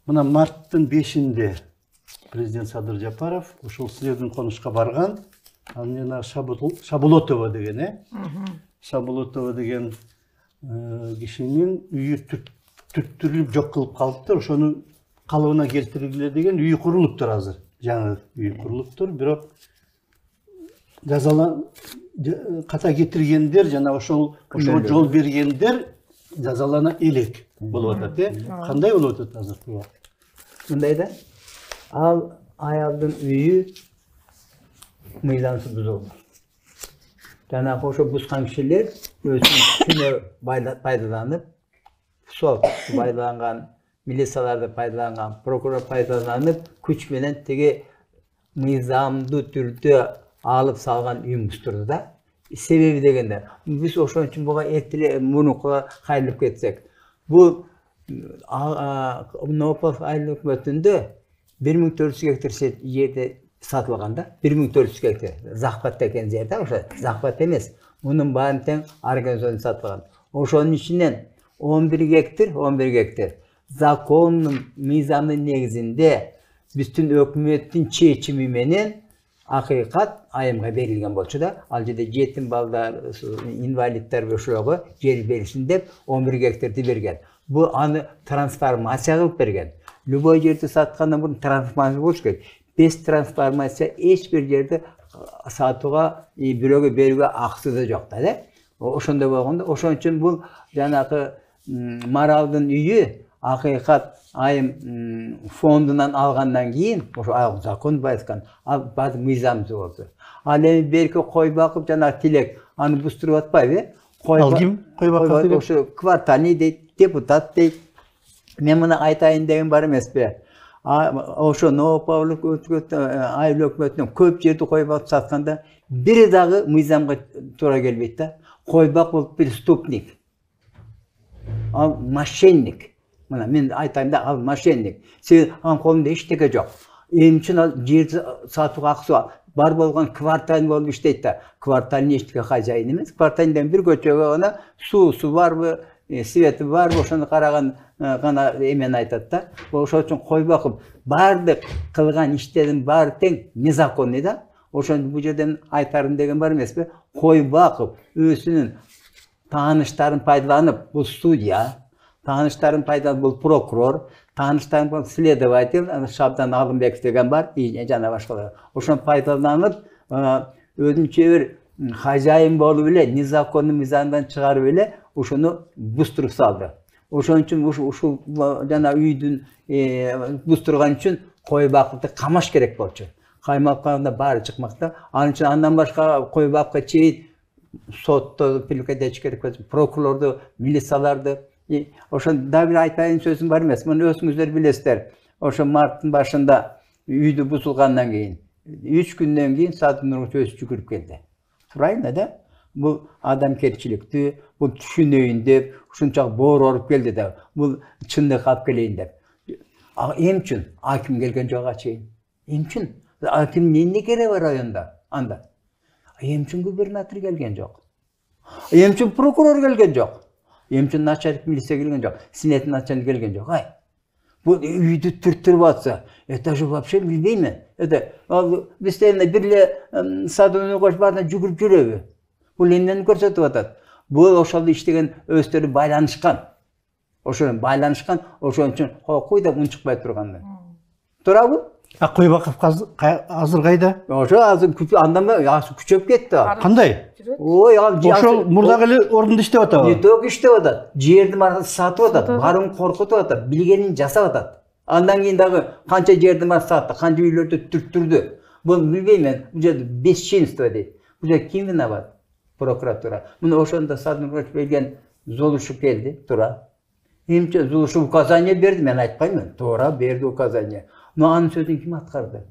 Мына марттын 5-inde президент Садыр Жапаров ошол силердин конушка барган. Анан Шабулотова деген, Шабулотова деген кишинин үйү түттүрүлүп жок кылып калыптыр. Ошону калыбына келтиргиле деген үйү курулуптур азыр. Жаңы үйү курулуптур, бирок ката кетиргендер жана ошого жол бергендер жазалана элек болуп атат. Кандай болуп атат азыр? Мындай да, ал аялдын үйү мыйзамсыз бузулду. Жанагы ошо бузган кишилер өзүнүн күнөө пайдаланып, сот пайдаланган, милицияларды пайдаланган, прокурор пайдаланып, күч менен теге мыйзамдуу түрдө алып салган үйүн буздурду да. Себеби дегенде, биз ошон үчүн буга эртеле мурункуга кайрылып кетсек, бул Нопов айыл өкмөтүндө 1400 гектар жерде сатылган да, 1400 гектар. Захват деген жерде, ошо захват эмес. Мунун баарын тең организацион сатылган. Ошонун ичинен 11 гектар закондун мыйзамдын негизинде биздин өкмөттүн чечими менен акыйкат айымга берилген болчу да. Ал жерде жетим балдар, инвалидтер ошого жер беришин деп 11 гектарды берген. Бу аны трансформация кылып берген. Любой жерде саткандан мурун трансформация болуш керек. Без трансформация эч бир жерде сатууга, бирөөгө берүүгө акысы да жок да. Ошондой болгондо, ошон үчүн бул жанагы Маралдын үйү акыйкат айым фондунан алгандан кийин, ошо закон байткан, ал баары мыйзамсыз болду. Ал эми берки кой бакып жанагы Тилек аны буздуруп атпайбы? Ал ким? Кой бакып? Ошо квартальный дейт, депутат дейт. Мен мына айтайын деген бар эмеспи? Ошо Новоповлук айыл өкмөтүнөн көп жерди кой бакып сатканда бири дагы мыйзамга туура келбейт да. Кой бак бул преступник. Ал мошенник. Мына мен айтайын да, ал мошенник. Себеби анын колунда эчтеке жок. Эмне үчүн ал жерди сатууга акысы бар болгон квартальный болуп иштейт да. Квартальный эчтеке хозяин эмес. Квартальныйдан бир көчөгө гана суусу барбы, свети барбы, ошону караган гана эмени айтат да. Ошол үчүн кой бакып баардык кылган иштердин баары тең незаконный да. Ошон бул жерден айтарым деген бар эмеспи? Кой бакып өзүнүн тааныштарын пайдаланып, бул судья, тааныштарын пайдаланып, бул прокурор, тааныштарын бул следователь, Шабдан Алымбеков деген бар, жана башкалар. Ошон пайдаланып, өзүнчө бир хозяин болуп эле, незаконный мыйзамдан чыгарып эле, ошону буздуруп салды. Ошон үчүн ушул жана үйдүн буздурган үчүн кой бакытты камаш керек болчу. Каймакканда баары чыкмакта. Анын үчүн андан башка кой бакка чейин сотто привлекать керек болчу, прокурорду, милицияларды. Ошон да бир айтайын сөзүм бар эмес. Муну өзүңүздөр билесиздер. Ошо марттын башында үйдү бузулгандан кийин 3 күндөн кийин Садыр Нурматов өзү жүгүрүп келди. Правильно да? Бул адамгерчиликтүү, бул түшүнөйүн деп, ушунчалык боор келди да. Бул чындык алып келейин деп. Эмне үчүн аким келген жок чейин? Эмне үчүн? Аким эмне кереги бар районда? Анда. Эмне үчүн губернатор келген жок? Эмне үчүн прокурор келген жок? Эмне үчүн начальник милиция келген жок? Синет начальник келген жок? Ай. Бул үйдү түртүрүп атса, это же вообще билбейм. Это биз эмне бирле садовый кош баарына жүгүрүп жүрөбү? Бул эмнени көрсөтүп атат? Бул ошол иштеген өздөрү байланышкан. Ошон байланышкан, ошон үчүн кой деп унчукпай турган. Туурабы? Кой бакып азыр кайда? Ошо азыр андан күчөп кетти. Кандай? Ой, ал ошол мурдагы эле ордунда иштеп атабы? Не только иштеп атат, жерди баарын сатып атат, баарын коркутуп атат, билгенин жасап атат. Андан кийин дагы канча жерди бар сатты, канча үйлөрдү түрттүрдү. Бул билбейм мен, бул жерде бесчинство дейт. Бул жерде ким виноват? Прокуратура. Мына ошондо Садыр Нурматов берген Золушев келди, туура. Эмче Золушев указание берди, мен айтпайм. Туура берди указание. Но анын сөзүн ким аткарды?